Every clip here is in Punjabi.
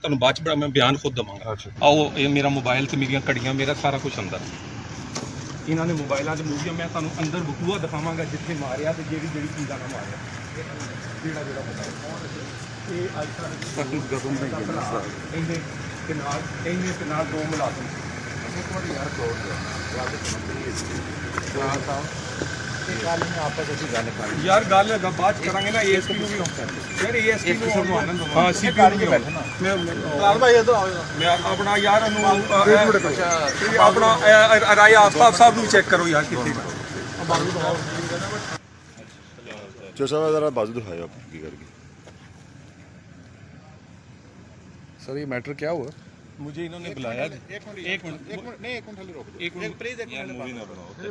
ਤੁਹਾਨੂੰ ਬਾਅਦ ਚ ਬੜਾ ਮੈਂ ਬਿਆਨ ਖੁਦ ਦਵਾਂਗਾ। ਆਓ ਇਹ ਮੇਰਾ ਮੋਬਾਈਲ ਤੇ ਮੇਰੀਆਂ ਘੜੀਆਂ ਮੇਰਾ ਸਾਰਾ ਕੁਝ ਅੰਦਰ ਇਹਨਾਂ ਨੇ ਮੋਬਾਈਲਾਂ 'ਚ ਮੂਵੀਆਂ ਮੈਂ ਤੁਹਾਨੂੰ ਅੰਦਰ ਬਕੂਆ ਦਿਖਾਵਾਂਗਾ ਜਿੱਥੇ ਮਾਰਿਆ ਤੇ ਜਿਹੜੀ ਚੀਜ਼ਾਂ ਨਾਲ ਮਾਰਿਆ ਜਿਹੜਾ ਇਹ ਅੱਜ ਤੱਕ ਇਹਦੇ ਤੇ ਨਾਲ ਦੋ ਮੁਲਾਜ਼ਮ ਇੱਕ ਵਾਰ ਯਾਰ ਕੋਲ यार गल बाद करांगे ना एएसपी ਨੂੰ ਵੀ यार एएसपी ਨੂੰ ਹਾਂ ਸੀਪੀ ਨੂੰ ਬੈਠਾ ਨਾ मैं अपना यार अपना राय आफताब साहब ਨੂੰ चेक करो यार कितने जो साहब जरा बाजू दिखाओ आप की करके सर ये मैटर क्या हुआ? मुझे इन्होंने बुलाया एक मिनट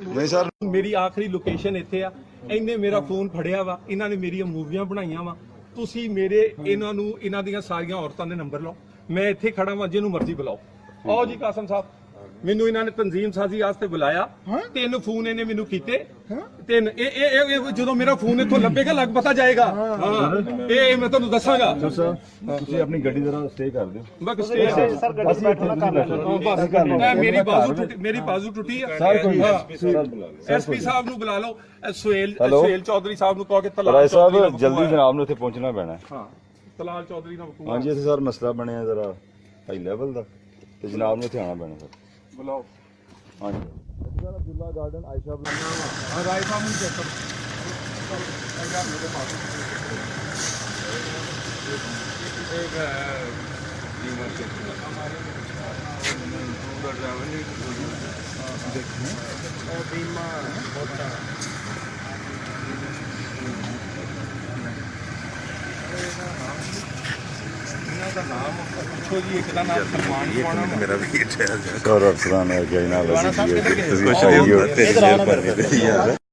नहीं सर ਮੇਰੀ ਆਖਰੀ ਲੋਕੇਸ਼ਨ ਇੱਥੇ ਆ ਇਹਨੇ ਮੇਰਾ ਫੋਨ ਫੜਿਆ ਵਾ ਇਹਨਾਂ ਨੇ ਮੇਰੀਆਂ ਮੂਵੀਆਂ ਬਣਾਈਆਂ ਵਾ ਤੁਸੀਂ ਮੇਰੇ ਇਹਨਾਂ ਦੀਆਂ ਸਾਰੀਆਂ ਔਰਤਾਂ ਦੇ ਨੰਬਰ ਲਓ ਮੈਂ ਇੱਥੇ ਖੜਾ ਵਾਂ ਜਿਹਨੂੰ ਮਰਜ਼ੀ ਬੁਲਾਓ ਆਓ ਜੀ ਕਾਸਮ ਸਾਹਿਬ ਮੈਨੂੰ ਇਹਨਾਂ ਨੇ ਤਨਜ਼ੀਮ ਸਾਜ਼ੀ ਵਾਸਤੇ ਬੁਲਾਇਆ 3 ਫੋਨ ਇਹਨੇ ਮੈਨੂੰ ਕੀਤੇ 3 ਇਹ ਜਦੋਂ ਮੇਰਾ ਫੋਨ ਇੱਥੋਂ ਲੱਭੇਗਾ ਲੱਗ ਪਤਾ ਜਾਏਗਾ ਇਹ ਮੈਂ ਤੁਹਾਨੂੰ ਦੱਸਾਂਗਾ ਤੁਸੀਂ ਆਪਣੀ ਗੱਡੀ ਜ਼ਰਾ ਸਟੇ ਕਰ ਦਿਓ ਬਸ ਸਟੇ ਸਰ ਗੱਡੀ ਬੈਠਣਾ ਮੇਰੀ ਬਾਜ਼ੂ ਟੁੱਟੀ ਆ ਸਰ ਕੋਈ ਐਸਪੀ ਸਾਹਿਬ ਨੂੰ ਬੁਲਾ ਲਓ ਸੁਹੇਲ ਚੌਧਰੀ ਸਾਹਿਬ ਨੂੰ ਕਹੋ ਕਿ ਰਾਏ ਸਾਹਿਬ ਜਲਦੀ ਜਨਾਬ ਨੂੰ ਇੱਥੇ ਪਹੁੰਚਣਾ ਪੈਣਾ ਹਾਂ ਤਲਾਲ ਚੌਧਰੀ ਨਾਲ ਵਕੂਆ ਹਾਂਜੀ ਇੱਥੇ ਸਰ ਮਸਲਾ ਬਣਿਆ ਜ਼ਰਾ ਹਾਈ ਲੈਵਲ ਦਾ ਤੇ ਜਨਾਬ ਨੂੰ ਇੱਥੇ ਆਉਣਾ ਪੈਣਾ ਸਰ ਬੁਲਾਓ ਹਾਂਜੀ ਸਰ ਅਬਦੁੱਲਾ ਗਾਰਡਨ ਆਇਸ਼ਾ ਬੁਲਾਣਾ ਹਾਂ ਰਾਏ ਸਾਹਿਬ ਨੂੰ ਚੈੱਕ ਕਰੋ ਮੇਰੇ ਪਾਸ एक बीमा के हमारे ड्राइवर ने बीमा होता नाम पूछो जी एक नाम सलमान मेरा भी सर अफसरान है क्या ना वैसे कुछ आई हो तेरी जेब पर नहीं यार